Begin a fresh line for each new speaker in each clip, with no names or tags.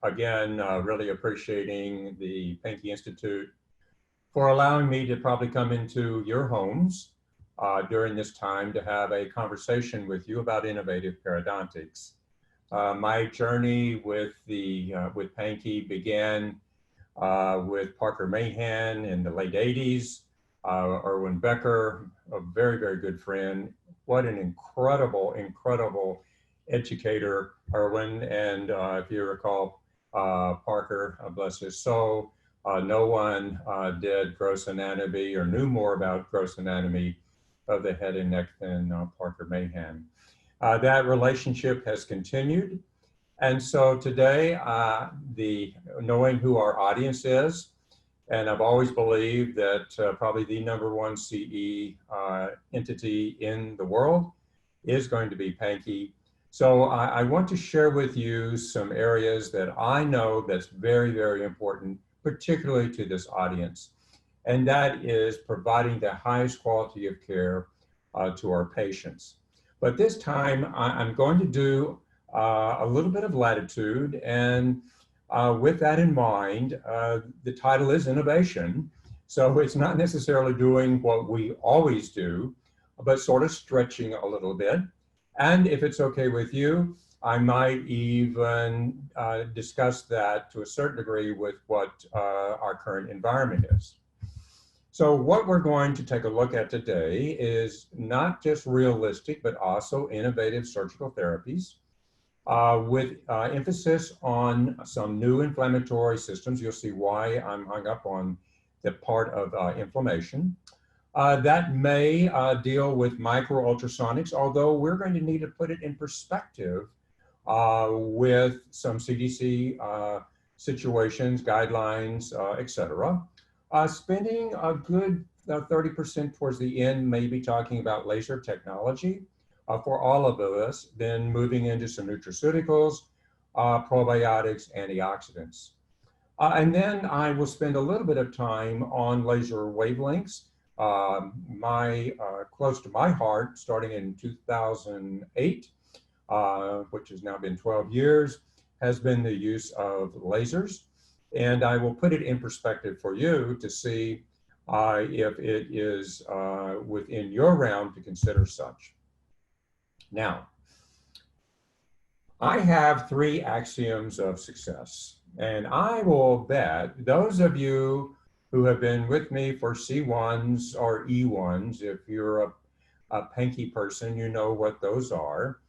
again, really appreciating the Pankey Institute for allowing me to probably come into your homes during this time to have a conversation with you about innovative periodontics. My journey with Pankey began with Parker Mahan in the late 80s. Erwin Becker, a very, very good friend. What an incredible, incredible educator, Erwin. And if you recall, Parker, bless his soul, no one did gross anatomy or knew more about gross anatomy of the head and neck than Parker Mahan. That relationship has continued. And so today, knowing who our audience is, and I've always believed that probably the #1 CE entity in the world is going to be Pankey. So I want to share with you some areas that I know that's very, very important, particularly to this audience. And that is providing the highest quality of care to our patients. But this time I'm going to do a little bit of latitude, and with that in mind, the title is innovation. So it's not necessarily doing what we always do, but sort of stretching a little bit. And if it's okay with you, I might even discuss that to a certain degree with what our current environment is. So what we're going to take a look at today is not just realistic, but also innovative surgical therapies with emphasis on some new inflammatory systems. You'll see why I'm hung up on the part of inflammation. That may deal with micro ultrasonics, although we're going to need to put it in perspective with some CDC situations, guidelines, etc. Spending a good 30% towards the end, maybe talking about laser technology for all of us, then moving into some nutraceuticals, probiotics, antioxidants. And then I will spend a little bit of time on laser wavelengths. Close to my heart, starting in 2008, which has now been 12 years, has been the use of lasers. And I will put it in perspective for you to see if it is within your realm to consider such. Now, I have 3 axioms of success, and I will bet those of you who have been with me for C1s or E1s, if you're a Pankey person, you know what those are.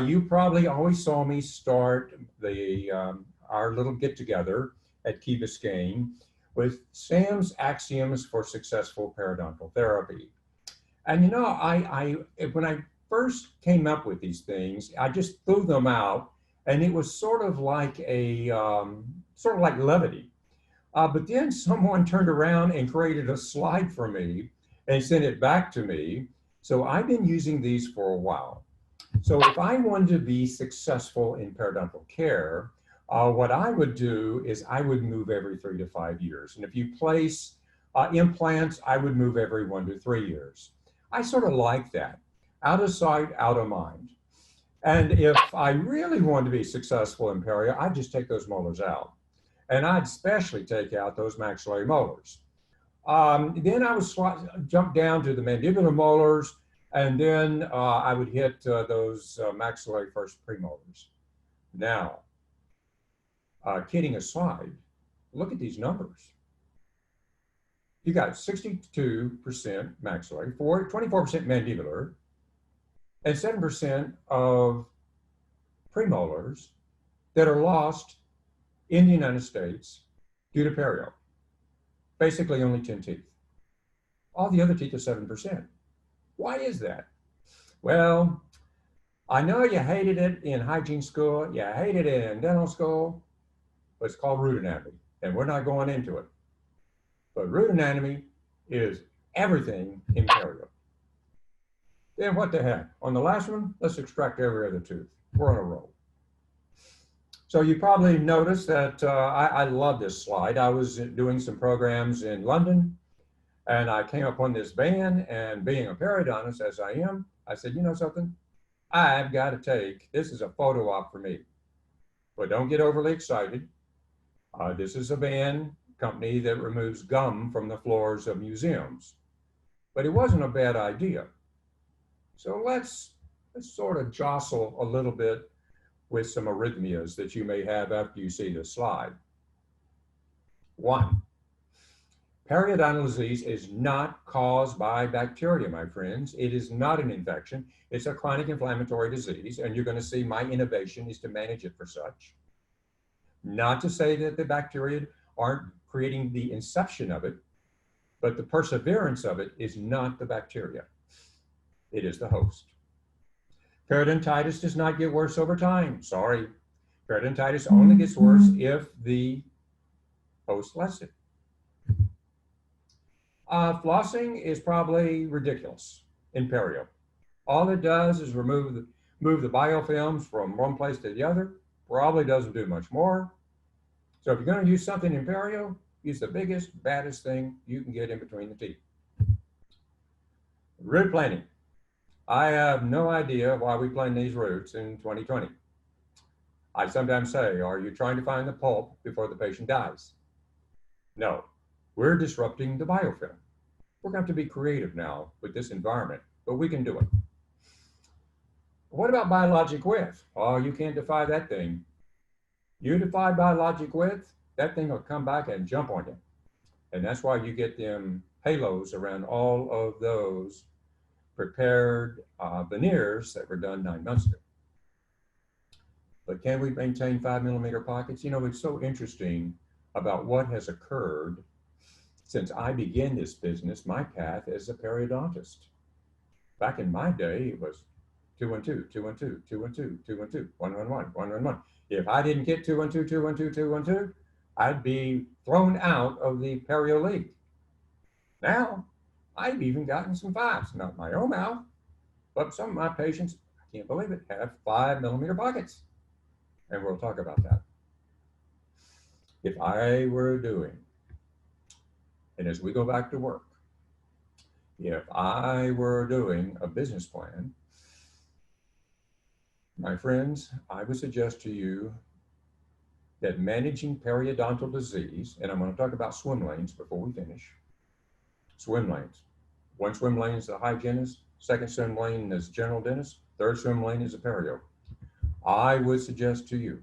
You probably always saw me start our little get-together at Key Biscayne with Sam's Axioms for Successful Periodontal Therapy. And you know, when I first came up with these things, I just threw them out, and it was sort of like levity. But then someone turned around and created a slide for me and sent it back to me. So I've been using these for a while. So if I wanted to be successful in periodontal care, what I would do is I would move every 3 to 5 years. And if you place implants, I would move every 1 to 3 years. I sort of like that. Out of sight, out of mind. And if I really wanted to be successful in perio, I'd just take those molars out. And I'd especially take out those maxillary molars. Then I would jump down to the mandibular molars, and then I would hit those maxillary first premolars. Now, kidding aside, look at these numbers. You got 62% maxillary, 24% mandibular, and 7% of premolars that are lost in the United States due to perio. Basically only 10 teeth. All the other teeth are 7%. Why is that? Well, I know you hated it in hygiene school, you hated it in dental school, but it's called root anatomy, and we're not going into it. But root anatomy is everything in perio. Then what the heck? On the last one, let's extract every other tooth. We're on a roll. So you probably noticed that I love this slide. I was doing some programs in London, and I came upon this van, and being a periodontist as I am, I said, you know something? I've got to take, this is a photo op for me. But don't get overly excited. This is a band company that removes gum from the floors of museums. But it wasn't a bad idea. So let's sort of jostle a little bit with some arrhythmias that you may have after you see this slide. 1, periodontal disease is not caused by bacteria, my friends. It is not an infection. It's a chronic inflammatory disease, and you're going to see my innovation is to manage it for such. Not to say that the bacteria aren't creating the inception of it, but the perseverance of it is not the bacteria. It is the host. Periodontitis does not get worse over time. Sorry. Periodontitis only gets worse if the host lets it. Flossing is probably ridiculous in perio. All it does is move the biofilms from one place to the other. Probably doesn't do much more. So if you're going to use something in perio, use the biggest, baddest thing you can get in between the teeth. Root planing. I have no idea why we plane these roots in 2020. I sometimes say, are you trying to find the pulp before the patient dies? No, we're disrupting the biofilm. We're going to have to be creative now with this environment, but we can do it. What about biologic width? Oh, you can't defy that thing. You defy biologic width, that thing will come back and jump on you. And that's why you get them halos around all of those prepared veneers that were done 9 months ago. But can we maintain 5mm pockets? You know, it's so interesting about what has occurred since I began this business, my path as a periodontist. Back in my day, it was 2 1 2, 2 1 2, 2 1 2, 2 1 2, 1 1 1, 1 1 1. If I didn't get 2 1 2, 2 1 2, 2 1 2, I'd be thrown out of the Perio League. Now, I've even gotten some 5s, not my own mouth, but some of my patients, I can't believe it, have 5mm pockets. And we'll talk about that. If I were doing, and as we go back to work, if I were doing a business plan, my friends, I would suggest to you that managing periodontal disease, and I'm going to talk about swim lanes before we finish. Swim lanes. One swim lane is the hygienist, second swim lane is general dentist, third swim lane is a perio. I would suggest to you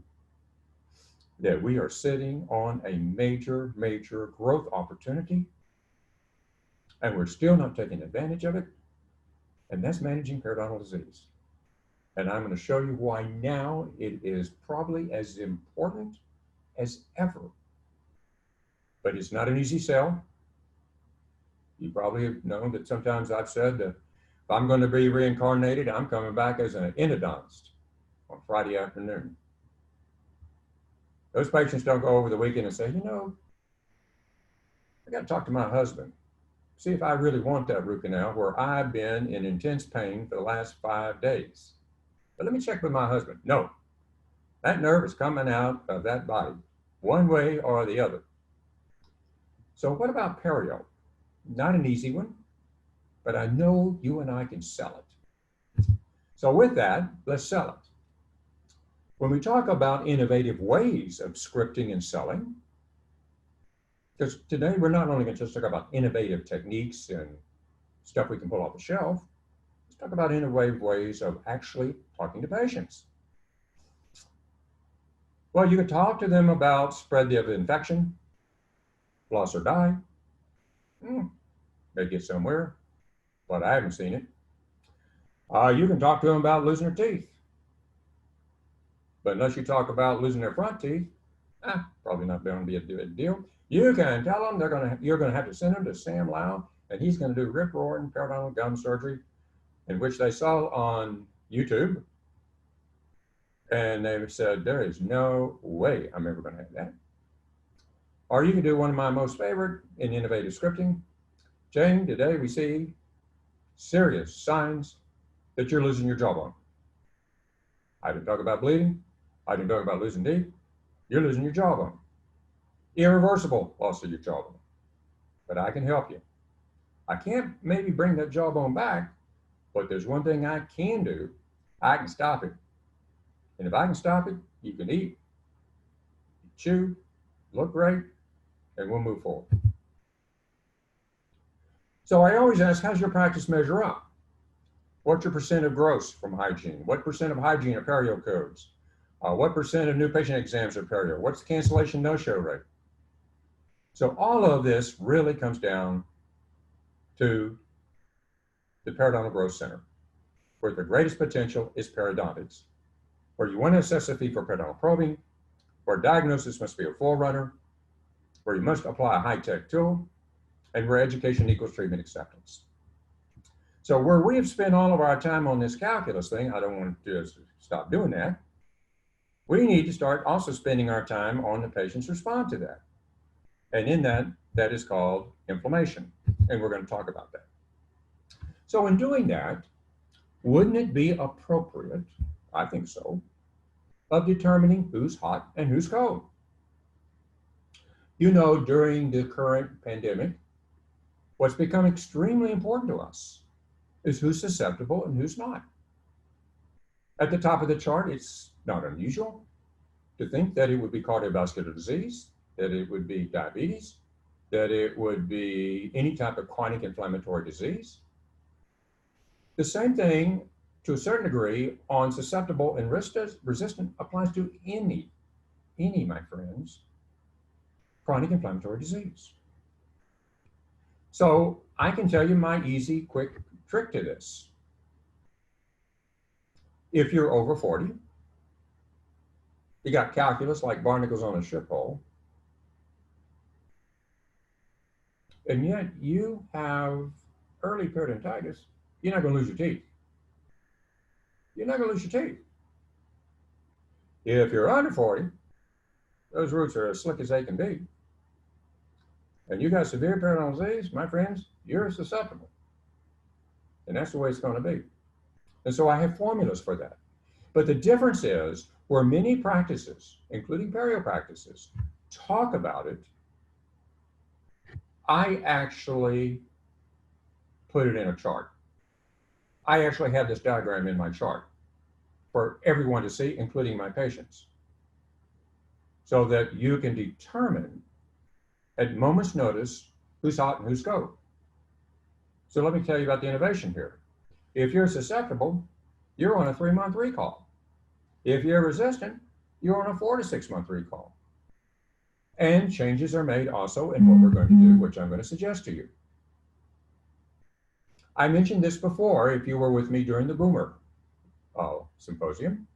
that we are sitting on a major, major growth opportunity, and we're still not taking advantage of it, and that's managing periodontal disease. And I'm going to show you why now it is probably as important as ever. But it's not an easy sell. You probably have known that sometimes I've said that if I'm going to be reincarnated, I'm coming back as an endodontist on Friday afternoon. Those patients don't go over the weekend and say, you know, I got to talk to my husband, see if I really want that root canal where I've been in intense pain for the last 5 days. But let me check with my husband. No, that nerve is coming out of that body, one way or the other. So what about perio? Not an easy one, but I know you and I can sell it. So with that, let's sell it. When we talk about innovative ways of scripting and selling, because today we're not only going to just talk about innovative techniques and stuff we can pull off the shelf, let's talk about innovative ways of actually talking to patients. Well, you can talk to them about spread of infection, floss or die. May get somewhere, but I haven't seen it. You can talk to them about losing their teeth. But unless you talk about losing their front teeth, probably not going to be a big deal. You can tell them you're going to have to send them to Sam Lau, and he's going to do rip-roaring periodontal gum surgery, in which they saw on YouTube. And they said, there is no way I'm ever going to have that. Or you can do one of my most favorite in innovative scripting. Jane, today we see serious signs that you're losing your jawbone. I didn't talk about bleeding. I didn't talk about losing teeth. You're losing your jawbone. Irreversible loss of your jawbone. But I can help you. I can't maybe bring that jawbone back, but there's one thing I can do. I can stop it. And if I can stop it, you can eat. chew, look great, and we'll move forward. So I always ask, how's your practice measure up? What's your percent of gross from hygiene? What percent of hygiene are Perio codes? What percent of new patient exams are Perio? What's the cancellation no-show rate? So all of this really comes down to the Periodontal Growth Center, where the greatest potential is periodontics, where you want to assess a fee for periodontal probing, where diagnosis must be a forerunner, where you must apply a high-tech tool, and where education equals treatment acceptance. So where we have spent all of our time on this calculus thing, I don't want to stop doing that. We need to start also spending our time on the patient's response to that. And in that, that is called inflammation. And we're going to talk about that. So in doing that, wouldn't it be appropriate, I think so, of determining who's hot and who's cold? You know, during the current pandemic, what's become extremely important to us is who's susceptible and who's not. At the top of the chart, it's not unusual to think that it would be cardiovascular disease, that it would be diabetes, that it would be any type of chronic inflammatory disease. The same thing, to a certain degree, on susceptible and resistant applies to any, my friends, chronic inflammatory disease. So I can tell you my easy, quick trick to this. If you're over 40, you got calculus like barnacles on a ship hole, and yet you have early periodontitis, you're not going to lose your teeth. You're not going to lose your teeth. If you're under 40, those roots are as slick as they can be, and you got severe periodontal disease, my friends, you're susceptible. And that's the way it's going to be. And so I have formulas for that. But the difference is, where many practices, including Perio practices, talk about it, I actually put it in a chart. I actually have this diagram in my chart for everyone to see, including my patients, so that you can determine at moment's notice who's hot and who's cold. So let me tell you about the innovation here. If you're susceptible, you're on a 3-month recall. If you're resistant, you're on a 4 to 6 month recall. And changes are made also in what we're going to do, which I'm going to suggest to you. I mentioned this before if you were with me during the Boomer symposium.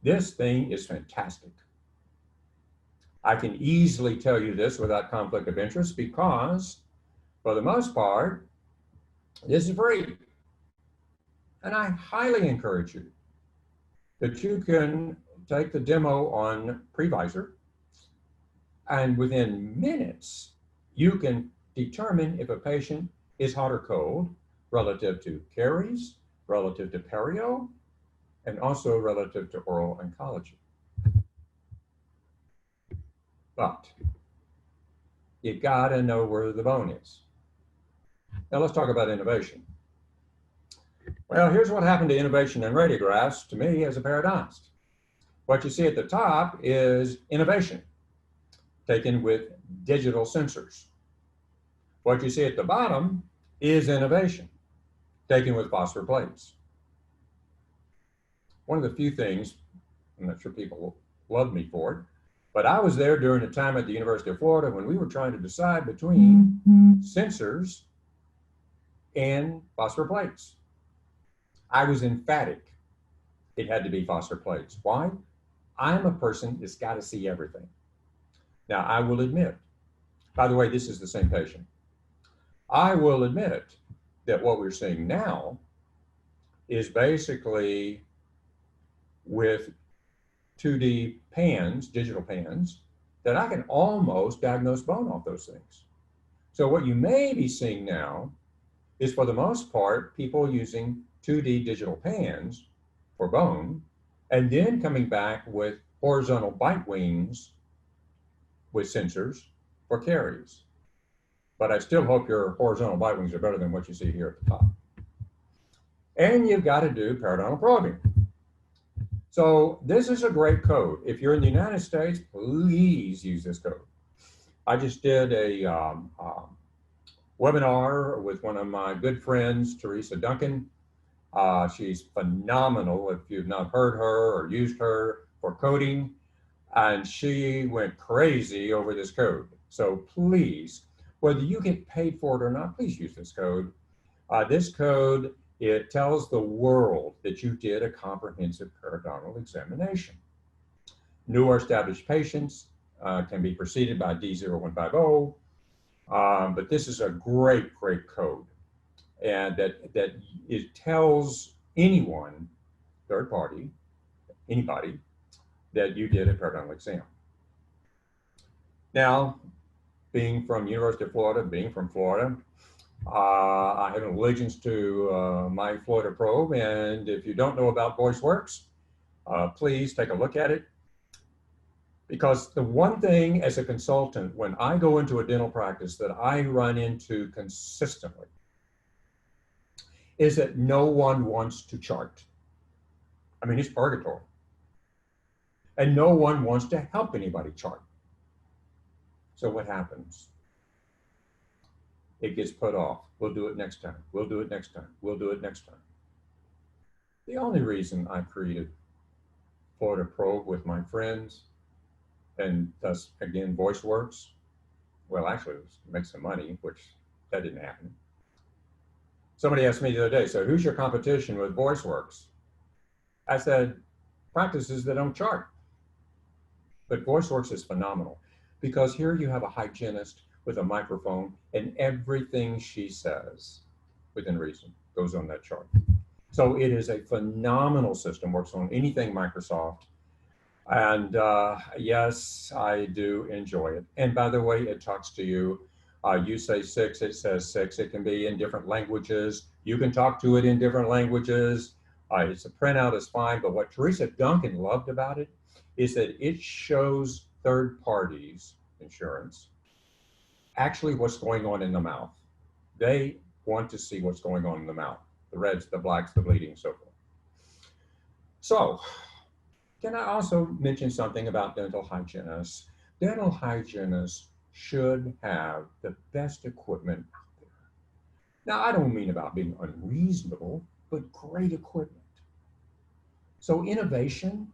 This thing is fantastic. I can easily tell you this without conflict of interest because, for the most part, this is free. And I highly encourage you that you can take the demo on Previsor, and within minutes, you can determine if a patient is hot or cold relative to caries, relative to perio, and also relative to oral oncology. But you gotta know where the bone is. Now let's talk about innovation. Well, here's what happened to innovation in radiographs to me as a periodontist. What you see at the top is innovation taken with digital sensors. What you see at the bottom is innovation taken with phosphor plates. One of the few things, I'm not sure people love me for it, but I was there during a time at the University of Florida when we were trying to decide between sensors and phosphor plates. I was emphatic. It had to be phosphor plates. Why? I'm a person that's got to see everything. Now, I will admit, by the way, this is the same patient. I will admit that what we're seeing now is basically with 2D pans, digital pans, that I can almost diagnose bone off those things. So what you may be seeing now is, for the most part, people using 2D digital pans for bone, and then coming back with horizontal bite wings with sensors for caries. But I still hope your horizontal bite wings are better than what you see here at the top. And you've got to do periodontal probing. So this is a great code. If you're in the United States, please use this code. I just did a webinar with one of my good friends, Teresa Duncan. She's phenomenal if you've not heard her or used her for coding. And she went crazy over this code. So please, whether you get paid for it or not, please use this code. This code, it tells the world that you did a comprehensive periodontal examination. New or established patients can be preceded by D0150, but this is a great, great code. And that it tells anyone, third party, anybody, that you did a periodontal exam. Now, being from University of Florida, being from Florida, I have allegiance to my Florida probe, and if you don't know about VoiceWorks, please take a look at it. Because the one thing as a consultant, when I go into a dental practice that I run into consistently, is that no one wants to chart. I mean, it's purgatory. And no one wants to help anybody chart. So what happens? It gets put off. We'll do it next time. We'll do it next time. We'll do it next time. The only reason I created Florida Probe with my friends, and thus, again, VoiceWorks, well, actually, it was to make some money, which that didn't happen. Somebody asked me the other day, so who's your competition with VoiceWorks? I said, practices that don't chart. But VoiceWorks is phenomenal because here you have a hygienist with a microphone and everything she says, within reason, goes on that chart. So it is a phenomenal system, works on anything Microsoft. And yes, I do enjoy it. And by the way, it talks to you. You say 6, it says 6. It can be in different languages. You can talk to it in different languages. It's a printout, is fine. But what Teresa Duncan loved about it is that it shows third parties, insurance, actually what's going on in the mouth. They want to see what's going on in the mouth, the reds, the blacks, the bleeding, so forth. So, can I also mention something about dental hygienists? Dental hygienists should have the best equipment out there. Now, I don't mean about being unreasonable, but great equipment. So innovation,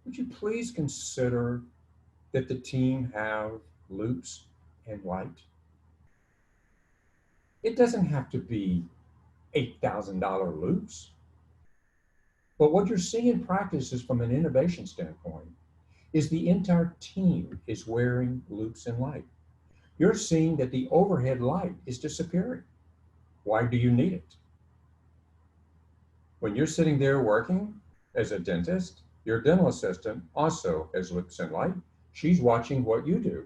would you please consider that the team have loops and light? It doesn't have to be $8,000 loops. But what you're seeing in practice is from an innovation standpoint, is the entire team is wearing loops and light. You're seeing that the overhead light is disappearing. Why do you need it? When you're sitting there working as a dentist, your dental assistant also has loops and light. She's watching what you do.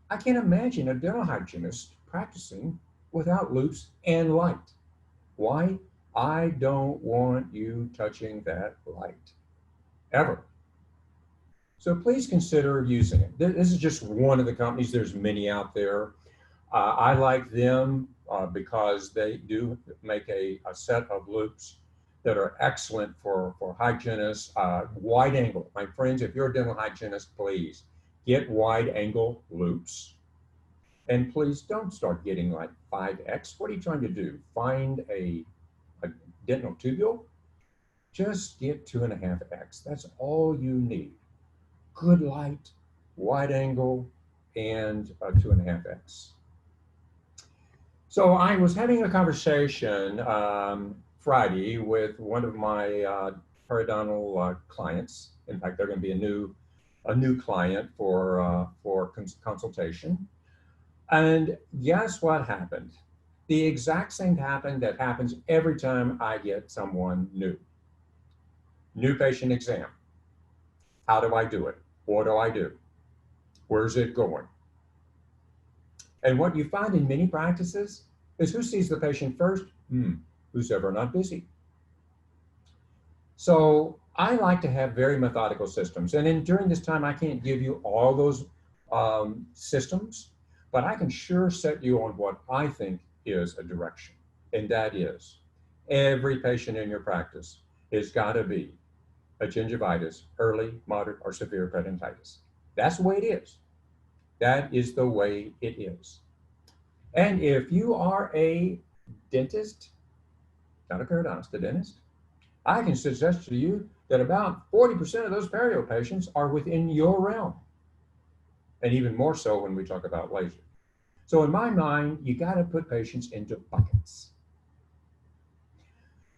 I can't imagine a dental hygienist practicing without loops and light. Why? I don't want you touching that light, ever. So please consider using it. This is just one of the companies. There's many out there. I like them because they do make a set of loops that are excellent for hygienists. Wide angle. My friends, if you're a dental hygienist, please get wide angle loops. And please don't start getting like 5X. What are you trying to do? Find a dental tubule? Just get 2.5X. That's all you need. Good light, wide angle, and 2.5X. So I was having a conversation Friday with one of my periodontal clients. In fact, they're going to be a new client for consultation. And guess what happened? The exact same happened that happens every time I get someone new. New patient exam. How do I do it? What do I do? Where's it going? And what you find in many practices is who sees the patient first? Who's ever not busy. So I like to have very methodical systems. And during this time, I can't give you all those systems, but I can sure set you on what I think is a direction. And that is every patient in your practice has got to be a gingivitis, early, moderate, or severe periodontitis. That's the way it is. That is the way it is. And if you are a dentist, not a periodontist, a dentist, I can suggest to you that about 40% of those perio patients are within your realm. And even more so when we talk about laser. So in my mind, you got to put patients into buckets.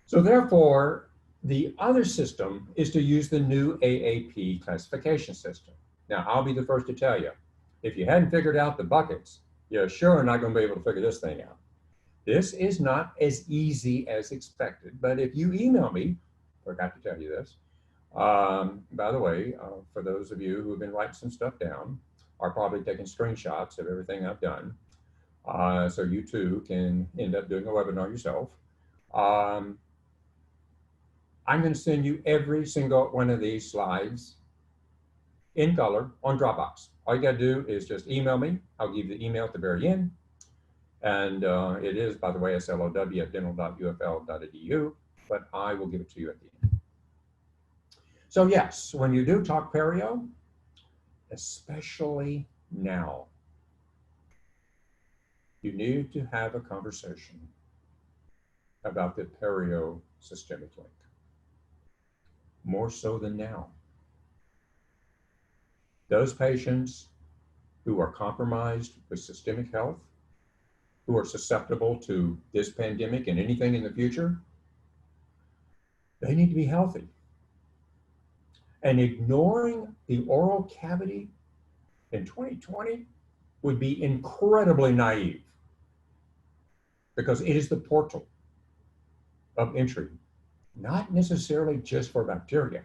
So therefore, the other system is to use the new AAP classification system. Now, I'll be the first to tell you, if you hadn't figured out the buckets, you're sure not going to be able to figure this thing out. This is not as easy as expected, but if you email me, forgot to tell you this, by the way, for those of you who have been writing some stuff down, are probably taking screenshots of everything I've done, so you too can end up doing a webinar yourself. I'm going to send you every single one of these slides in color on Dropbox. All you got to do is just email me. I'll give you the email at the very end. And it is, by the way, slow@dental.ufl.edu, but I will give it to you at the end. So yes, when you do talk perio, especially now, you need to have a conversation about the perio systemic link. More so than now. Those patients who are compromised with systemic health, who are susceptible to this pandemic and anything in the future, they need to be healthy. And ignoring the oral cavity in 2020 would be incredibly naive, because it is the portal of entry, not necessarily just for bacteria.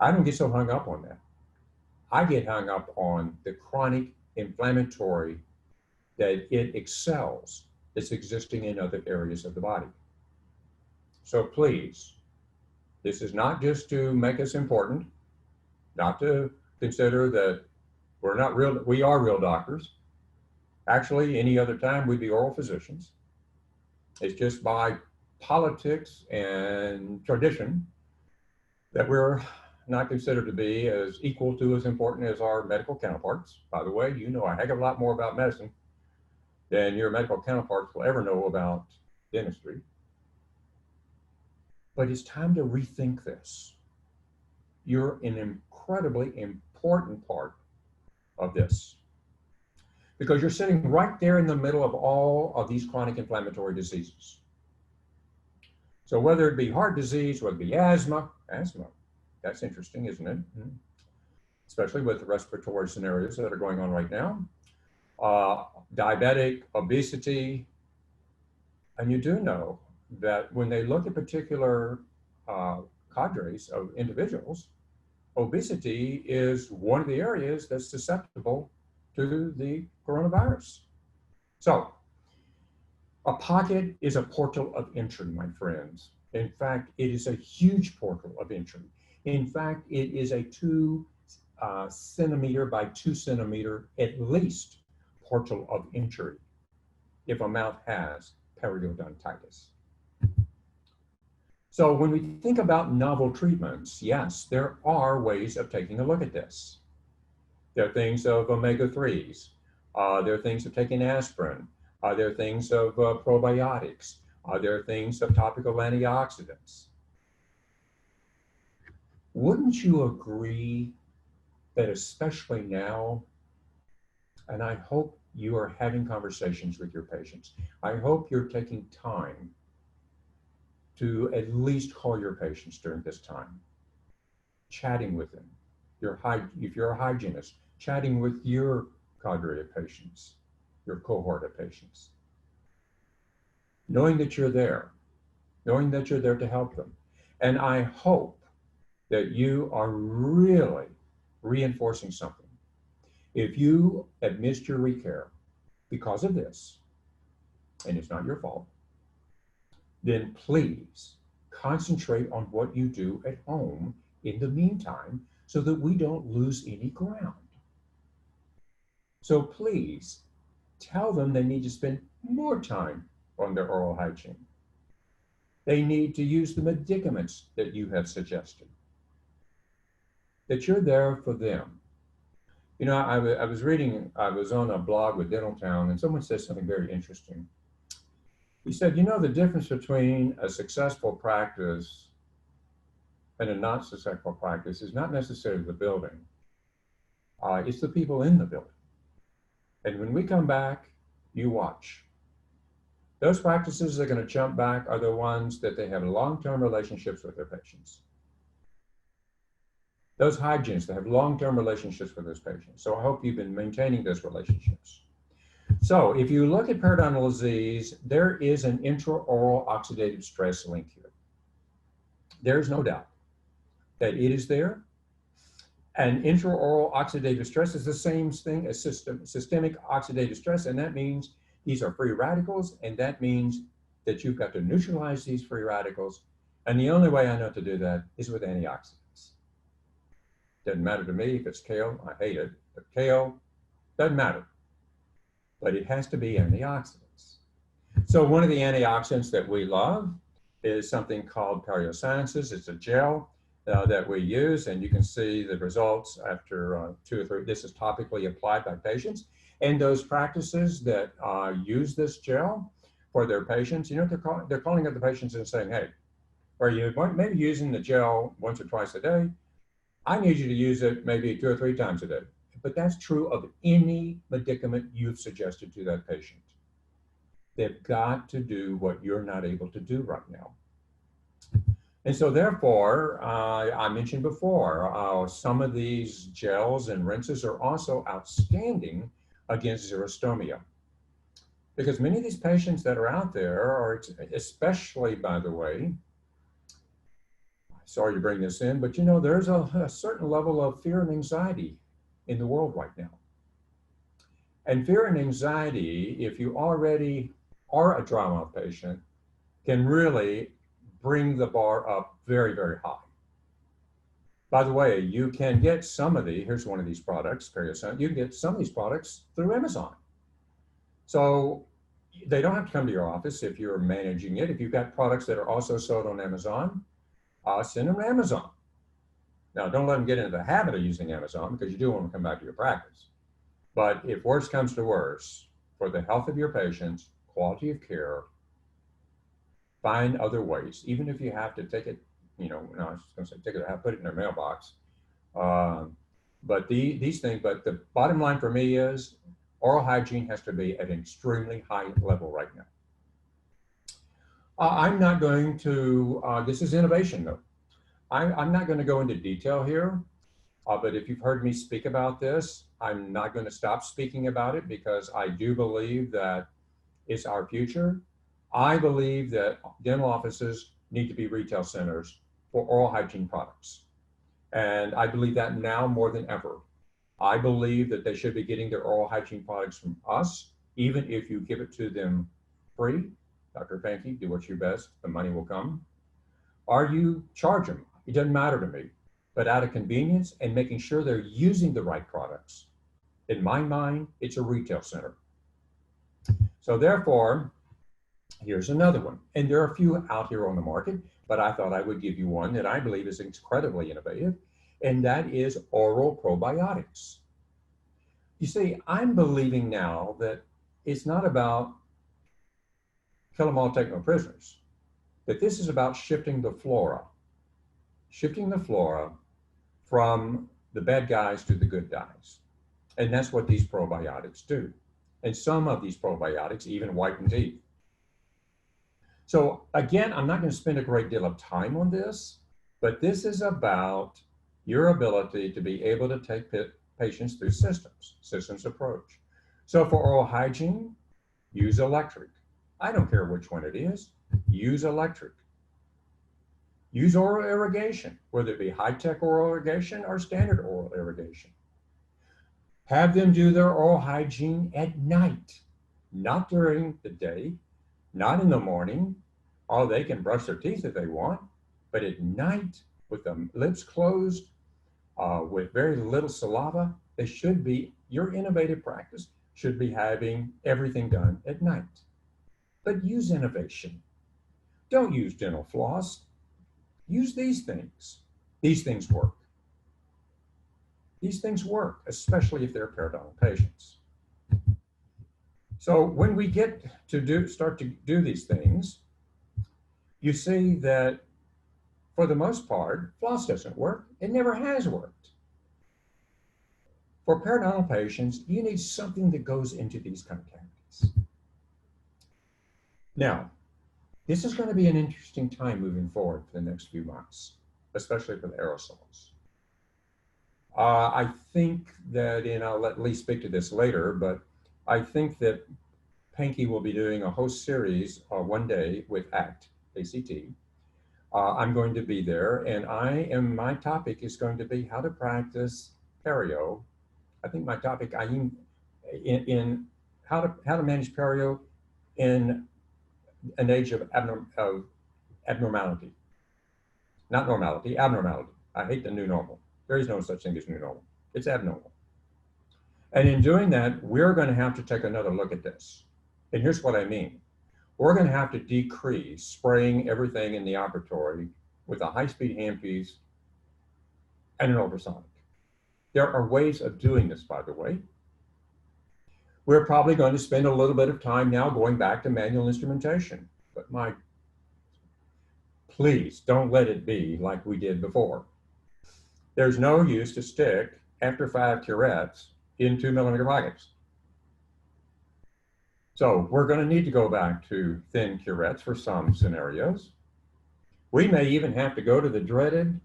I don't get so hung up on that. I get hung up on the chronic inflammatory that it excels that's existing in other areas of the body. So please, this is not just to make us important, not to consider that we are real doctors. Actually, any other time we'd be oral physicians. It's just by politics and tradition that we're not considered to be as equal to as important as our medical counterparts. By the way, you know a heck of a lot more about medicine than your medical counterparts will ever know about dentistry. But it's time to rethink this. You're an incredibly important part of this, because you're sitting right there in the middle of all of these chronic inflammatory diseases. So whether it be heart disease, whether it be asthma, that's interesting, isn't it? Especially with the respiratory scenarios that are going on right now. Diabetic, obesity, and you do know that when they look at particular cadres of individuals, obesity is one of the areas that's susceptible to the coronavirus. So a pocket is a portal of entry, my friends. In fact, it is a huge portal of entry. In fact, it is a 2 centimeter by 2 centimeter, at least, portal of entry if a mouth has periodontitis. So when we think about novel treatments, yes, there are ways of taking a look at this. There are things of omega-3s. There are things of taking aspirin. There are things of probiotics. There are things of topical antioxidants. Wouldn't you agree that especially now, and I hope you are having conversations with your patients, I hope you're taking time to at least call your patients during this time, chatting with them. If you're a hygienist, chatting with your cadre of patients, your cohort of patients. Knowing that you're there to help them. And I hope that you are really reinforcing something. If you have missed your recare because of this, and it's not your fault, then please concentrate on what you do at home in the meantime so that we don't lose any ground. So please tell them they need to spend more time on their oral hygiene. They need to use the medicaments that you have suggested. that you're there for them. You know, I was reading, I was on a blog with Dental Town, and someone said something very interesting. He said, you know, the difference between a successful practice and a not successful practice is not necessarily the building. It's the people in the building. And when we come back, you watch. Those practices that are going to jump back are the ones that they have long-term relationships with their patients. Those hygienists that have long-term relationships with those patients. So I hope you've been maintaining those relationships. So if you look at periodontal disease, there is an intraoral oxidative stress link here. There's no doubt that it is there. And intraoral oxidative stress is the same thing as systemic oxidative stress, and that means these are free radicals, and that means that you've got to neutralize these free radicals. And the only way I know to do that is with antioxidants. Doesn't matter to me if it's kale, I hate it, but kale doesn't matter. But it has to be antioxidants. So one of the antioxidants that we love is something called Periodontics. It's a gel that we use, and you can see the results after 2 or 3. This is topically applied by patients. And those practices that use this gel for their patients, you know, they're calling up the patients and saying, hey, are you maybe using the gel once or twice a day? I need you to use it maybe 2 or 3 times a day. But that's true of any medicament you've suggested to that patient. They've got to do what you're not able to do right now. And so therefore, I mentioned before, some of these gels and rinses are also outstanding against xerostomia. Because many of these patients that are out there are, especially, by the way, sorry to bring this in, but you know, there's a certain level of fear and anxiety in the world right now. And fear and anxiety, if you already are a dry mouth patient, can really bring the bar up very, very high. By the way, you can get some of here's one of these products, Perio, you can get some of these products through Amazon. So they don't have to come to your office if you're managing it. If you've got products that are also sold on Amazon, send them to Amazon. Now, don't let them get into the habit of using Amazon, because you do want to come back to your practice. But if worse comes to worse, for the health of your patients, quality of care, find other ways, even if you have to take it, you know, no, I was going to say take it, put it in their mailbox. But these things, but the bottom line for me is oral hygiene has to be at an extremely high level right now. I'm not going to, this is innovation though. I'm not going to go into detail here, but if you've heard me speak about this, I'm not going to stop speaking about it, because I do believe that it's our future. I believe that dental offices need to be retail centers for oral hygiene products. And I believe that now more than ever. I believe that they should be getting their oral hygiene products from us, even if you give it to them free. Dr. Pankey, do what's your best, the money will come. Or you charge them, it doesn't matter to me. But out of convenience and making sure they're using the right products. In my mind, it's a retail center. So therefore, here's another one. And there are a few out here on the market, but I thought I would give you one that I believe is incredibly innovative, and that is oral probiotics. You see, I'm believing now that it's not about kill them all, take no prisoners, that this is about shifting the flora from the bad guys to the good guys. And that's what these probiotics do. And some of these probiotics even whiten teeth. So again, I'm not going to spend a great deal of time on this, but this is about your ability to be able to take patients through systems approach. So for oral hygiene, use electric. I don't care which one it is, use electric. Use oral irrigation, whether it be high-tech oral irrigation or standard oral irrigation. Have them do their oral hygiene at night, not during the day, not in the morning. Oh, they can brush their teeth if they want, but at night with the lips closed, with very little saliva, they should be, your innovative practice should be having everything done at night. But use innovation. Don't use dental floss. Use these things. These things work. These things work, especially if they're periodontal patients. So when we get to start to do these things, you see that for the most part, floss doesn't work. It never has worked. For periodontal patients, you need something that goes into these kind of cavities. Now, this is going to be an interesting time moving forward for the next few months, especially for the aerosols. I think that, and I'll let Lee speak to this later, but I think that Pankey will be doing a whole series one day with ACT. I'm going to be there, and my topic is going to be how to practice Perio. I think my topic in how to manage Perio in an age of abnormality. Not normality, abnormality. I hate the new normal. There is no such thing as new normal. It's abnormal. And in doing that, we're going to have to take another look at this. And here's what I mean. We're going to have to decrease spraying everything in the operatory with a high-speed handpiece and an ultrasonic. There are ways of doing this, by the way. We're probably going to spend a little bit of time now going back to manual instrumentation. But please don't let it be like we did before. There's no use to stick after 5 curettes in 2mm pockets. So we're going to need to go back to thin curettes for some scenarios. We may even have to go to the dreaded,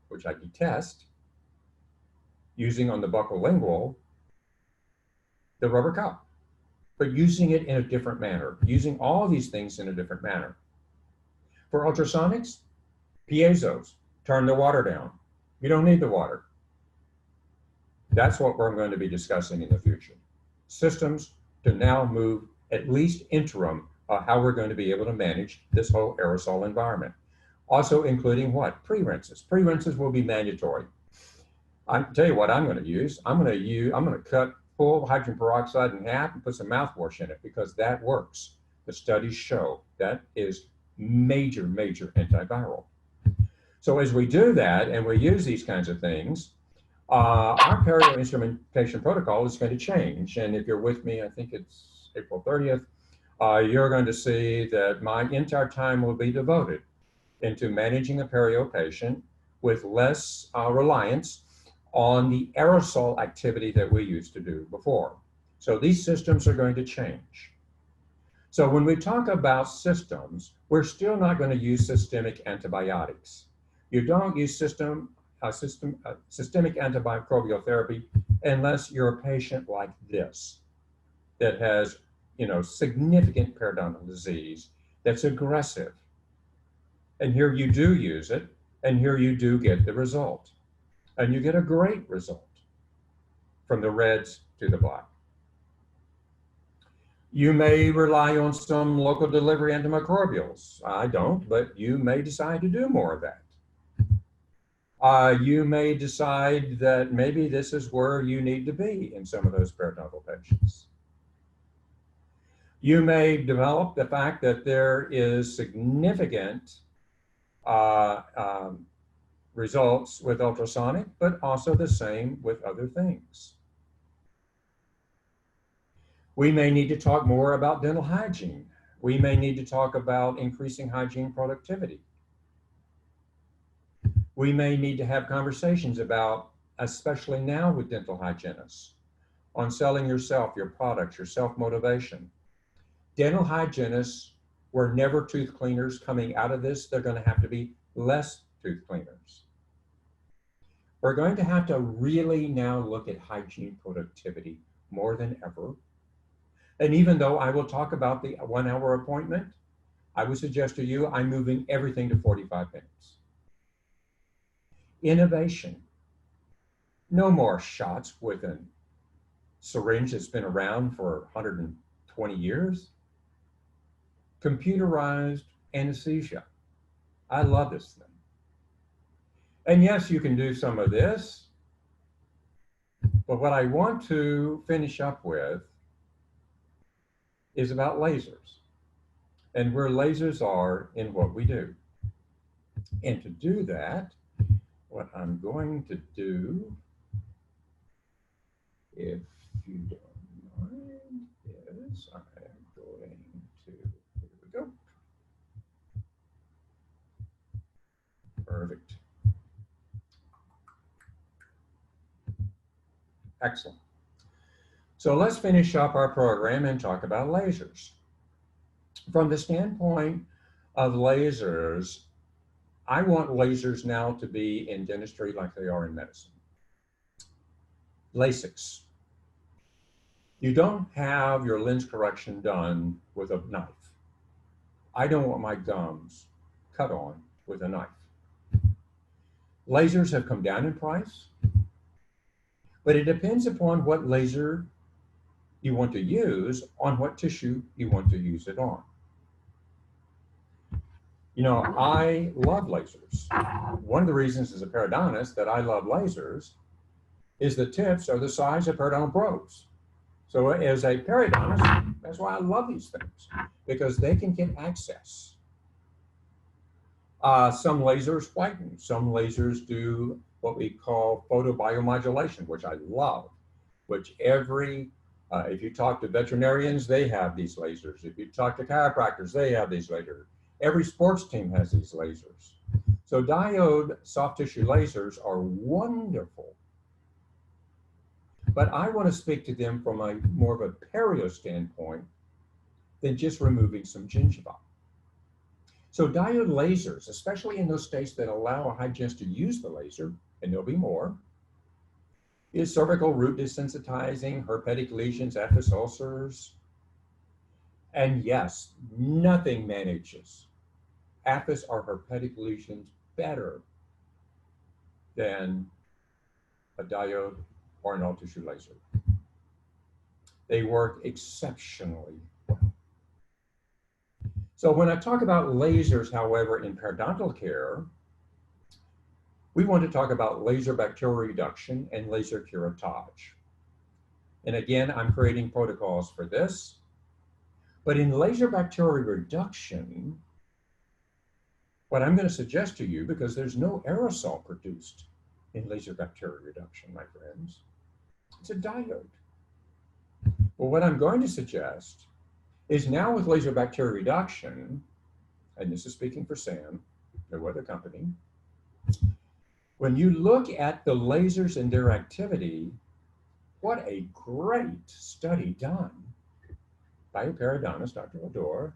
which I detest, using on the buccolingual, the rubber cup, but using it in a different manner, using all these things in a different manner. For ultrasonics, piezos, turn the water down. You don't need the water. That's what we're going to be discussing in the future. Systems to now move, at least interim, how we're going to be able to manage this whole aerosol environment. Also including what? Pre-rinses. Pre-rinses will be mandatory. I can tell you what I'm going to use. I'm going to cut full hydrogen peroxide in half and put some mouthwash in it because that works. The studies show that is major antiviral. So as we do that and we use these kinds of things, our Perio instrumentation protocol is going to change. And if you're with me, I think it's April 30th, you're going to see that my entire time will be devoted into managing a Perio patient with less reliance on the aerosol activity that we used to do before. So these systems are going to change. So when we talk about systems, we're still not going to use systemic antibiotics. You don't use systemic antimicrobial therapy unless you're a patient like this that has, significant periodontal disease that's aggressive. And here you do use it, and here you do get the result. And you get a great result from the reds to the black. You may rely on some local delivery antimicrobials. I don't, but you may decide to do more of that. You may decide that maybe this is where you need to be in some of those periodontal patients. You may develop the fact that there is significant results with ultrasonic, but also the same with other things. We may need to talk more about dental hygiene. We may need to talk about increasing hygiene productivity. We may need to have conversations about, especially now with dental hygienists, on selling yourself, your products, your self-motivation. Dental hygienists were never tooth cleaners. Coming out of this, they're going to have to be less tooth cleaners. We're going to have to really now look at hygiene productivity more than ever. And even though I will talk about the 1-hour appointment, I would suggest to you, I'm moving everything to 45 minutes. Innovation. No more shots with a syringe that's been around for 120 years. Computerized anesthesia. I love this thing. And yes, you can do some of this, but what I want to finish up with is about lasers and where lasers are in what we do. And to do that, what I'm going to do if you don't mind, is I'm going to, here we go. Perfect. Excellent. So let's finish up our program and talk about lasers. From the standpoint of lasers, I want lasers now to be in dentistry like they are in medicine. LASIKs. You don't have your lens correction done with a knife. I don't want my gums cut on with a knife. Lasers have come down in price, but it depends upon what laser you want to use on what tissue you want to use it on. You know, I love lasers. One of the reasons as a periodontist that I love lasers is the tips are the size of periodontal probes. So as a periodontist, that's why I love these things, because they can get access. Some lasers whiten. Some lasers do what we call photobiomodulation, which I love, which if you talk to veterinarians, they have these lasers. If you talk to chiropractors, they have these lasers. Every sports team has these lasers. So diode soft tissue lasers are wonderful. But I want to speak to them from a more of a perio standpoint than just removing some gingiva. So diode lasers, especially in those states that allow a hygienist to use the laser, and there'll be more, is cervical root desensitizing, herpetic lesions, aphthous ulcers. And yes, nothing manages aphthous or herpetic lesions better than a diode or an all-tissue laser. They work exceptionally well. So when I talk about lasers, however, in periodontal care, we want to talk about laser bacterial reduction and laser curettage. And again, I'm creating protocols for this. But in laser bacterial reduction, what I'm going to suggest to you, because there's no aerosol produced in laser bacterial reduction, my friends, it's a diode. Well, what I'm going to suggest is now with laser bacterial reduction, and this is speaking for Sam, no other company, when you look at the lasers and their activity, what a great study done by a periodontist, Dr. Odor,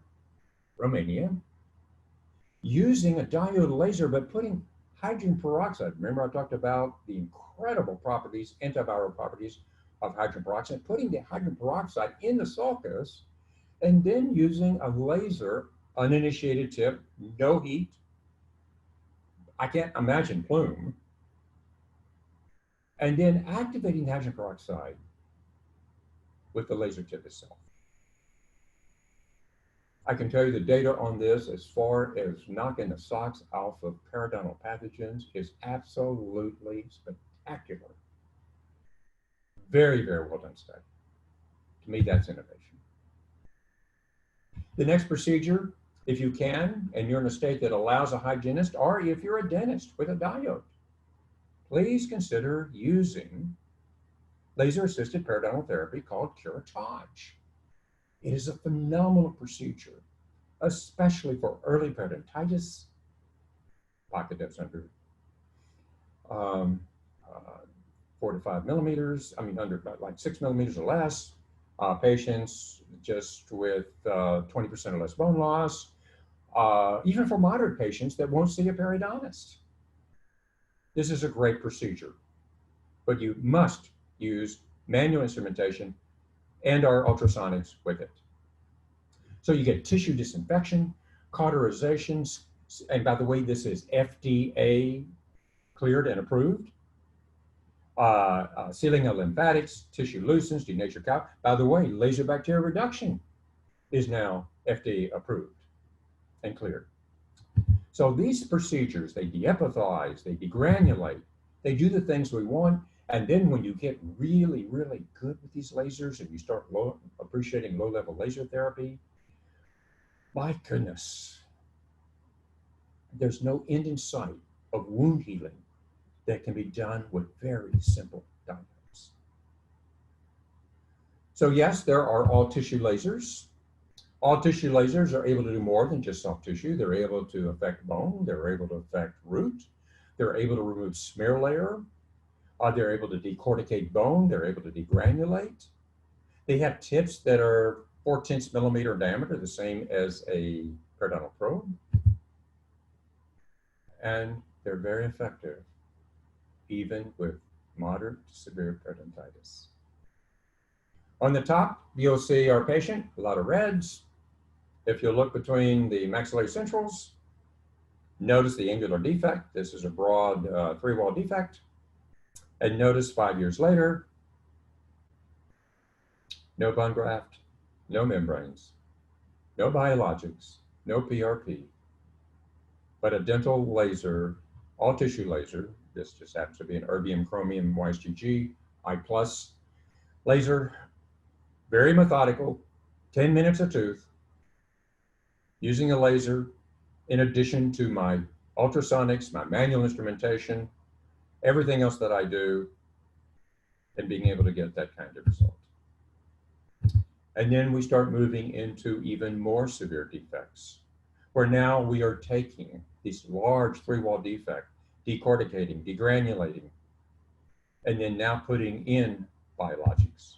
Romania, using a diode laser, but putting hydrogen peroxide. Remember I talked about the incredible properties, antiviral properties of hydrogen peroxide, putting the hydrogen peroxide in the sulcus, and then using a laser, uninitiated tip, no heat. I can't imagine plume. And then activating the hydrogen peroxide with the laser tip itself. I can tell you the data on this, as far as knocking the socks off of periodontal pathogens, is absolutely spectacular. Very, very well done study. To me, that's innovation. The next procedure, if you can, and you're in a state that allows a hygienist, or if you're a dentist with a diode, please consider using laser-assisted periodontal therapy called curettage. It is a phenomenal procedure, especially for early periodontitis, pocket depths under 4 to 5 millimeters, under like 6 millimeters or less, patients just with 20% or less bone loss, even for moderate patients that won't see a periodontist. This is a great procedure, but you must use manual instrumentation and our ultrasonics with it. So you get tissue disinfection, cauterizations, and by the way, this is FDA cleared and approved. Sealing of lymphatics, tissue loosens, denatured cow. By the way, laser bacterial reduction is now FDA approved and cleared. So these procedures, they deepithelize, they degranulate, they do the things we want. And then when you get really, really good with these lasers and you start appreciating low-level laser therapy, my goodness, there's no end in sight of wound healing that can be done with very simple diodes. So yes, there are all tissue lasers. All tissue lasers are able to do more than just soft tissue. They're able to affect bone. They're able to affect root. They're able to remove smear layer. They're able to decorticate bone. They're able to degranulate. They have tips that are 0.4 millimeter in diameter, the same as a periodontal probe. And they're very effective, even with moderate to severe periodontitis. On the top, you'll see our patient, a lot of reds. If you look between the maxillary centrals, notice the angular defect. This is a broad 3-wall defect. And notice 5 years later, no bone graft, no membranes, no biologics, no PRP, but a dental laser, all tissue laser. This just happens to be an erbium chromium YSGG I+ laser, very methodical, 10 minutes a tooth, using a laser in addition to my ultrasonics, my manual instrumentation, everything else that I do, and being able to get that kind of result. And then we start moving into even more severe defects, where now we are taking these large 3-wall defect, decorticating, degranulating, and then now putting in biologics.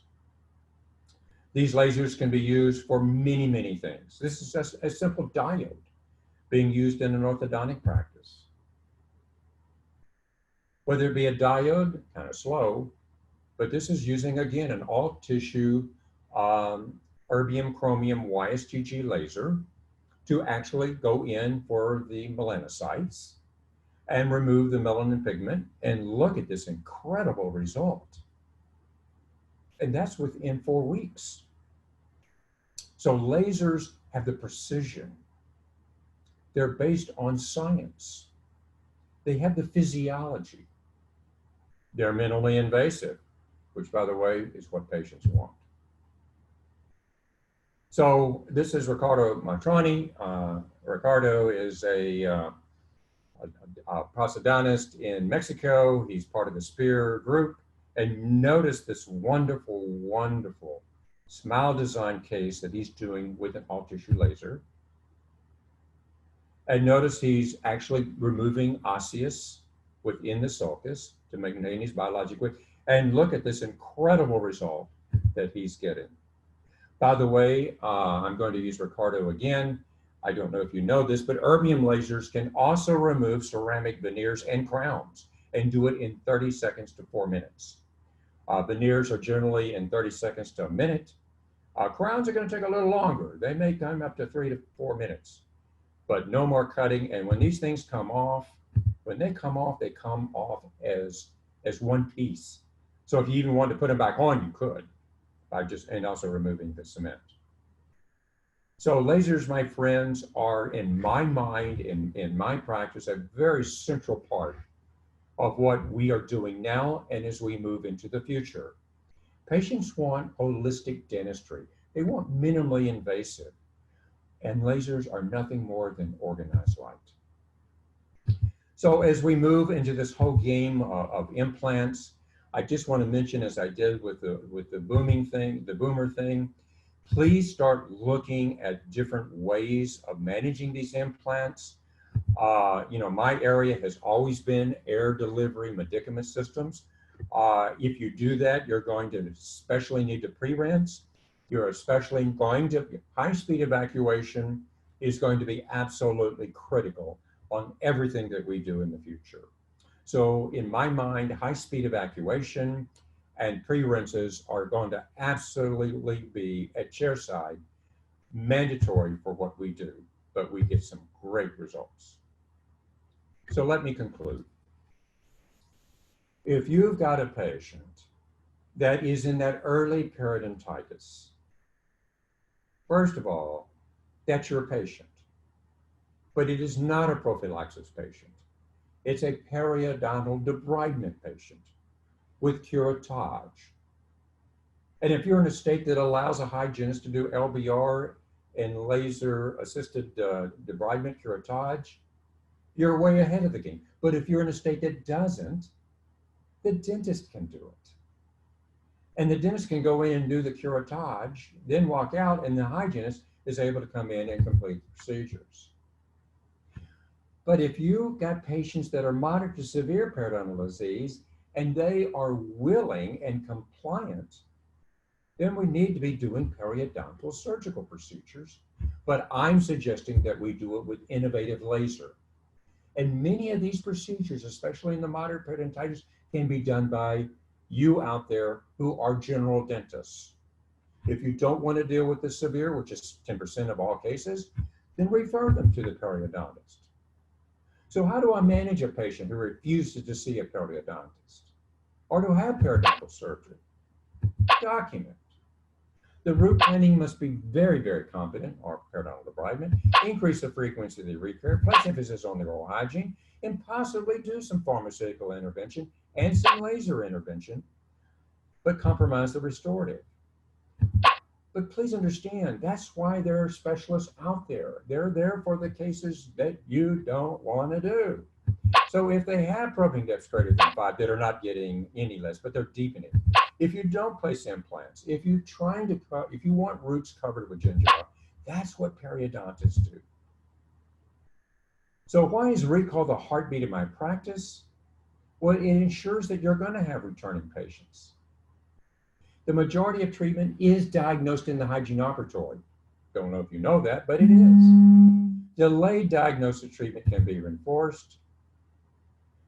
These lasers can be used for many, many things. This is just a simple diode being used in an orthodontic practice. Whether it be a diode, kind of slow, but this is using, again, an all-tissue erbium chromium YSGG laser to actually go in for the melanocytes and remove the melanin pigment, and look at this incredible result. And that's within 4 weeks. So lasers have the precision. They're based on science. They have the physiology. They're minimally invasive, which, by the way, is what patients want. So this is Ricardo Matrani. Ricardo is a prosthodontist in Mexico. He's part of the Spear group. And notice this wonderful, wonderful smile design case that he's doing with an all-tissue laser. And notice he's actually removing osseous within the sulcus to maintain his biologic weight. And look at this incredible result that he's getting. By the way, I'm going to use Ricardo again. I don't know if you know this, but erbium lasers can also remove ceramic veneers and crowns and do it in 30 seconds to 4 minutes. Veneers are generally in 30 seconds to a minute. Crowns are going to take a little longer. They may come up to 3 to 4 minutes, but no more cutting. And when these things come off, when they come off as one piece. So if you even want to put them back on, you could, by just, and also removing the cement. So lasers, my friends, are in my mind, in my practice, a very central part of what we are doing now and as we move into the future. Patients want holistic dentistry. They want minimally invasive, and lasers are nothing more than organized light. So as we move into this whole game of implants, I just want to mention, as I did with the boomer thing, please start looking at different ways of managing these implants. You know, my area has always been air delivery medicament systems. If you do that, you're going to especially need to pre-rinse. You're especially going to, high-speed evacuation is going to be absolutely critical on everything that we do in the future. So in my mind, high-speed evacuation and pre-rinses are going to absolutely be at chairside mandatory for what we do, but we get some great results. So let me conclude. If you've got a patient that is in that early periodontitis, first of all, that's your patient, but it is not a prophylaxis patient. It's a periodontal debridement patient with curettage. And if you're in a state that allows a hygienist to do LBR and laser-assisted debridement curettage, you're way ahead of the game. But if you're in a state that doesn't, the dentist can do it. And the dentist can go in and do the curettage, then walk out, and the hygienist is able to come in and complete the procedures. But if you've got patients that are moderate to severe periodontal disease and they are willing and compliant, then we need to be doing periodontal surgical procedures. But I'm suggesting that we do it with innovative laser. And many of these procedures, especially in the moderate periodontitis, can be done by you out there who are general dentists. If you don't want to deal with the severe, which is 10% of all cases, then refer them to the periodontist. So how do I manage a patient who refuses to see a periodontist or to have periodontal surgery? Document. The root planning must be very, very competent, or periodontal debridement, increase the frequency of the recare, place emphasis on the oral hygiene, and possibly do some pharmaceutical intervention and some laser intervention, but compromise the restorative. But please understand, that's why there are specialists out there. They're there for the cases that you don't want to do. So if they have probing depths greater than 5 that are not getting any less, but they're deepening. If you don't place implants, if you want roots covered with gingiva, that's what periodontists do. So why is recall the heartbeat of my practice? Well, it ensures that you're going to have returning patients. The majority of treatment is diagnosed in the hygiene operatory. Don't know if you know that, but it is. Delayed diagnosis treatment can be reinforced,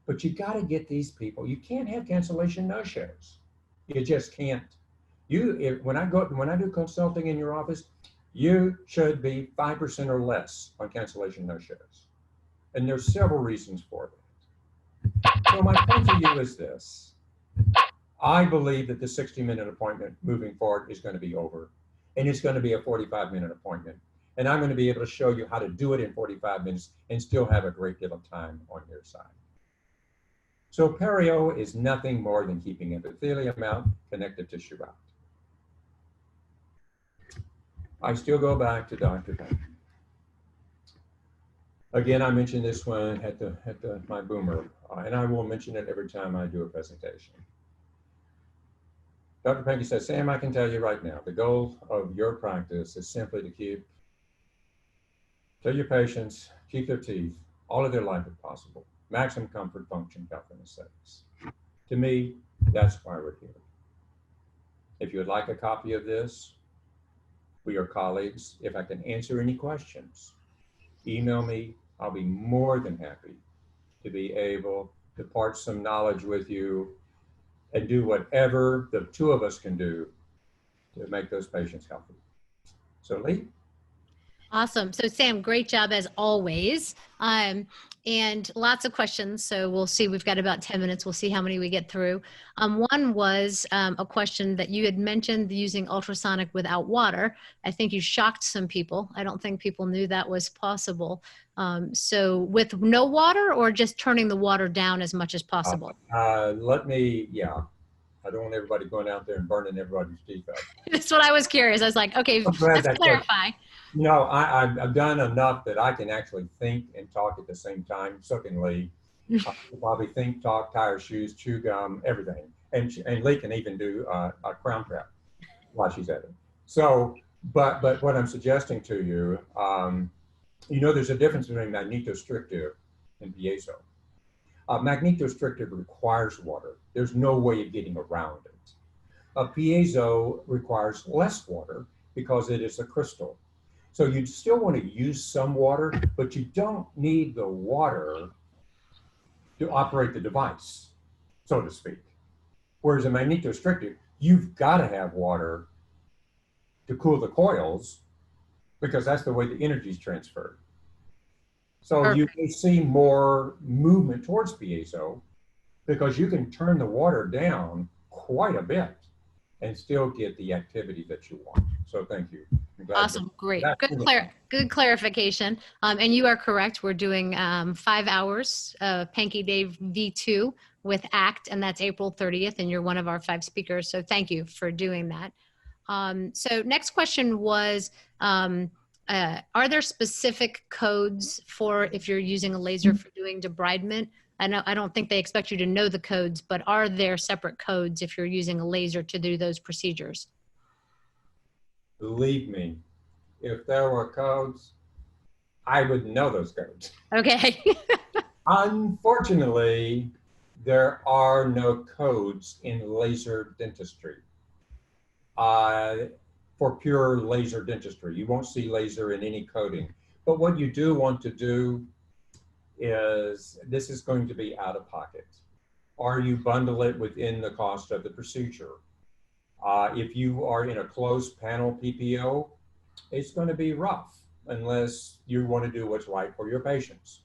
but you got to get these people. You can't have cancellation no-shows. You just can't. When I do consulting in your office, you should be 5% or less on cancellation no-shows. And there's several reasons for that. So my point to you is this. I believe that the 60-minute appointment moving forward is going to be over, and it's going to be a 45-minute appointment. And I'm going to be able to show you how to do it in 45 minutes and still have a great deal of time on your side. So Perio is nothing more than keeping epithelium out, connective tissue out. I still go back to Dr. Pankey. Again, I mentioned this one at my boomer, and I will mention it every time I do a presentation. Dr. Pankey says, Sam, I can tell you right now, the goal of your practice is simply to tell your patients, keep their teeth all of their life if possible. Maximum comfort, function, health, and aesthetics. To me, that's why we're here. If you would like a copy of this, we are colleagues. If I can answer any questions, email me. I'll be more than happy to be able to part some knowledge with you and do whatever the two of us can do to make those patients healthy. So Lee?
Awesome. So Sam, great job as always. And lots of questions. So we'll see, we've got about 10 minutes. We'll see how many we get through. One was a question that you had mentioned using ultrasonic without water. I think you shocked some people. I don't think people knew that was possible. So with no water or just turning the water down as much as possible?
I don't want everybody going out there and burning everybody's teeth out.
That's what I was curious. I was like, okay, let's clarify.
No, I've done enough that I can actually think and talk at the same time. So can Lee. Probably think, talk, tie her shoes, chew gum, everything. And Lee can even do a crown trap while she's at it. So, but what I'm suggesting to you, there's a difference between magnetostrictive and piezo. Magnetostrictive requires water. There's no way of getting around it. A piezo requires less water because it is a crystal. So you still want to use some water, but you don't need the water to operate the device, so to speak. Whereas a magnetostrictive, you've got to have water to cool the coils because that's the way the energy is transferred. So Perfect. You may see more movement towards piezo because you can turn the water down quite a bit and still get the activity that you want. So thank you.
Awesome. Great. Good clarification. And you are correct. We're doing 5 hours of Pankey Day V2 with ACT, and that's April 30th, and you're one of our 5 speakers. So thank you for doing that. So next question was, are there specific codes for if you're using a laser for doing debridement I don't think they expect you to know the codes, but are there separate codes if you're using a laser to do those procedures?
Believe me, if there were codes, I would know those codes.
Okay.
Unfortunately, there are no codes in laser dentistry. For pure laser dentistry, you won't see laser in any coding. But what you do want to do is, this is going to be out of pocket, or you bundle it within the cost of the procedure. If you are in a closed panel PPO, it's going to be rough unless you want to do what's right for your patients.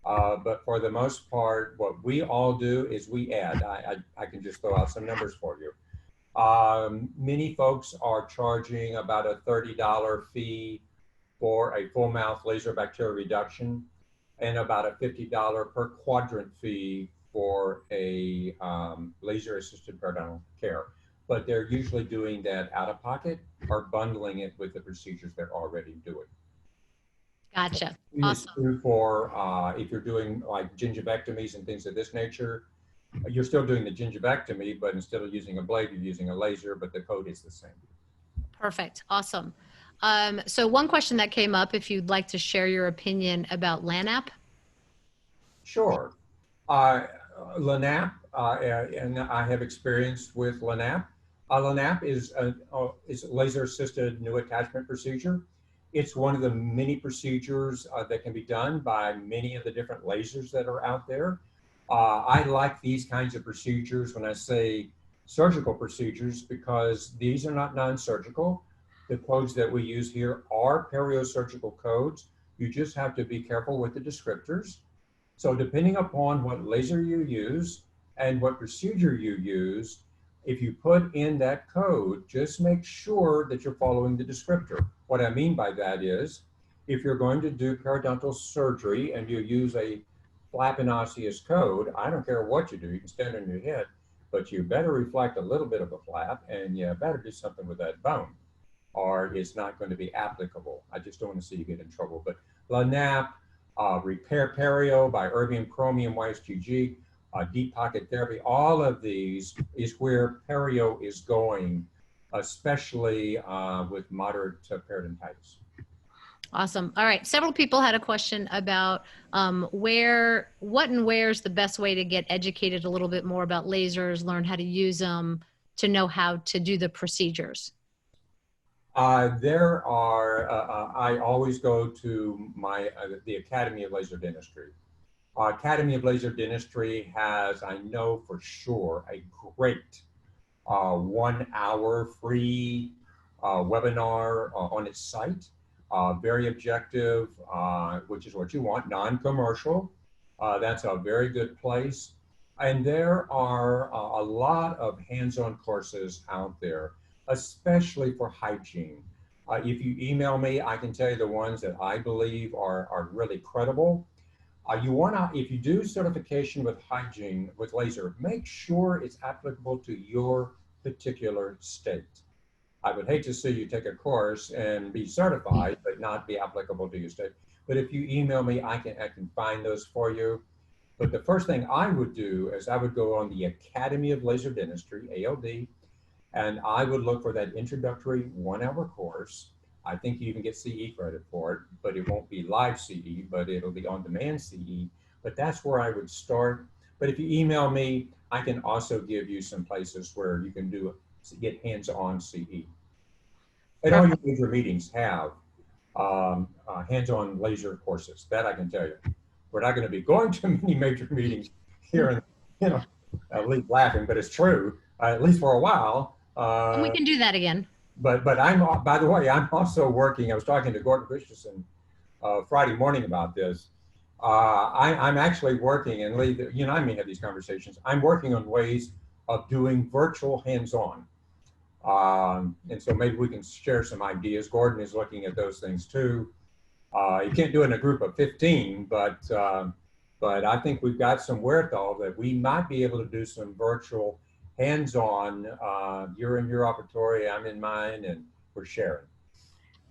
But for the most part, what we all do is we add. I can just throw out some numbers for you. Many folks are charging about a $30 fee for a full mouth laser bacteria reduction and about a $50 per quadrant fee for a laser assisted periodontal care. But they're usually doing that out of pocket or bundling it with the procedures they're already doing.
Gotcha.
It's true for if you're doing like gingivectomies and things of this nature, you're still doing the gingivectomy, but instead of using a blade, you're using a laser, but the code is the same.
Perfect. Awesome. So one question that came up, if you'd like to share your opinion about LANAP. Sure.
LANAP, and I have experience with LANAP. LANAP is a laser-assisted new attachment procedure. It's one of the many procedures that can be done by many of the different lasers that are out there. I like these kinds of procedures when I say surgical procedures because these are not non-surgical. The codes that we use here are periosurgical codes. You just have to be careful with the descriptors. So depending upon what laser you use and what procedure you use, if you put in that code, just make sure that you're following the descriptor. What I mean by that is, if you're going to do periodontal surgery and you use a flap and osseous code, I don't care what you do, you can stand on your head, but you better reflect a little bit of a flap and you better do something with that bone or it's not going to be applicable. I just don't want to see you get in trouble. But LANAP, Repair Perio by Erbium Chromium YSGG, deep pocket therapy, all of these is where Perio is going, especially with moderate periodontitis.
Awesome. All right. Several people had a question about what and where's the best way to get educated a little bit more about lasers, learn how to use them, to know how to do the procedures.
There are, I always go to the Academy of Laser Dentistry. Academy of Laser Dentistry has, I know for sure, a great 1 hour free webinar on its site. Very objective, which is what you want, non-commercial. That's a very good place. And there are a lot of hands-on courses out there, especially for hygiene. If you email me, I can tell you the ones that I believe are really credible. If you do certification with hygiene, with laser, make sure it's applicable to your particular state. I would hate to see you take a course and be certified, but not be applicable to your state. But if you email me, I can find those for you. But the first thing I would do is I would go on the Academy of Laser Dentistry, ALD, and I would look for that introductory 1 hour course. I think you even get CE credit for it, but it won't be live CE, but it'll be on demand CE. But that's where I would start. But if you email me, I can also give you some places where you can get hands-on CE. And all your major meetings have hands-on laser courses, that I can tell you. We're not going to be going to many major meetings here, and I'll leave laughing, but it's true, at least for a while.
And we can do that again.
But by the way, I'm also working. I was talking to Gordon Christensen Friday morning about this. I'm actually working, and Lee, I may have these conversations. I'm working on ways of doing virtual hands-on. And so maybe we can share some ideas. Gordon is looking at those things too. You can't do it in a group of 15, but I think we've got some wherewithal that we might be able to do some virtual hands-on. You're in your operatory, I'm in mine, and we're sharing.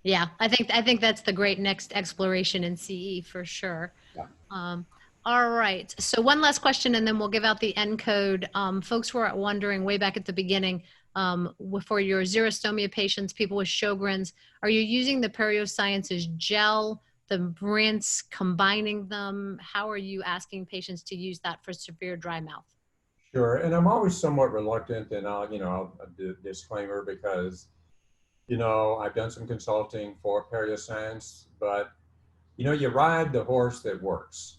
Yeah, I think that's the great next exploration in CE for sure.
Yeah.
All right. So one last question, and then we'll give out the end code. Folks were wondering way back at the beginning, for your xerostomia patients, people with Sjogren's, are you using the Periosciences gel, the rinse, combining them? How are you asking patients to use that for severe dry mouth?
Sure, and I'm always somewhat reluctant, and I'll do a disclaimer because, I've done some consulting for Perioscience, but, you ride the horse that works.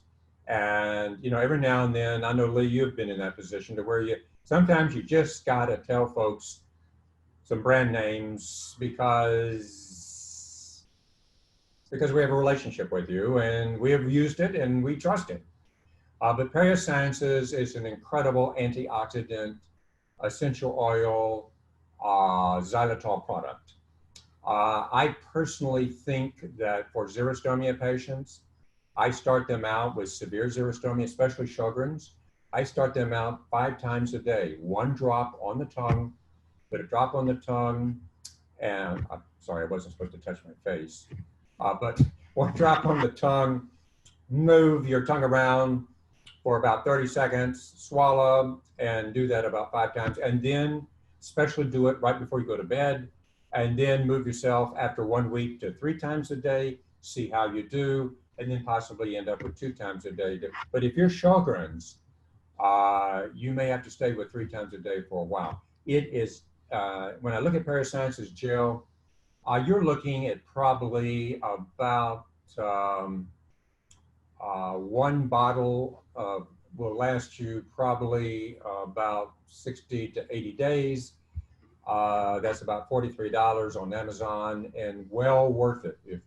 And, every now and then, I know, Lee, you've been in that position to where sometimes you just got to tell folks some brand names because we have a relationship with you and we have used it and we trust it. But Periosciences is an incredible antioxidant, essential oil, xylitol product. I personally think that for xerostomia patients, I start them out with severe xerostomia, especially Sjogren's. I start them out 5 times a day, 1 drop on the tongue, put a drop on the tongue, and I'm sorry, I wasn't supposed to touch my face, but 1 drop on the tongue, move your tongue around for about 30 seconds, swallow, and do that about 5 times. And then especially do it right before you go to bed, and then move yourself after 1 week to 3 times a day, see how you do, and then possibly end up with 2 times a day. But if you're Sjogren's, you may have to stay with 3 times a day for a while. It is, when I look at Periosciences gel, you're looking at probably about 1 bottle will last you probably about 60 to 80 days. That's about $43 on Amazon, and well worth it if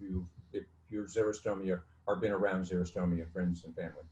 your xerostomia or been around xerostomia friends and family.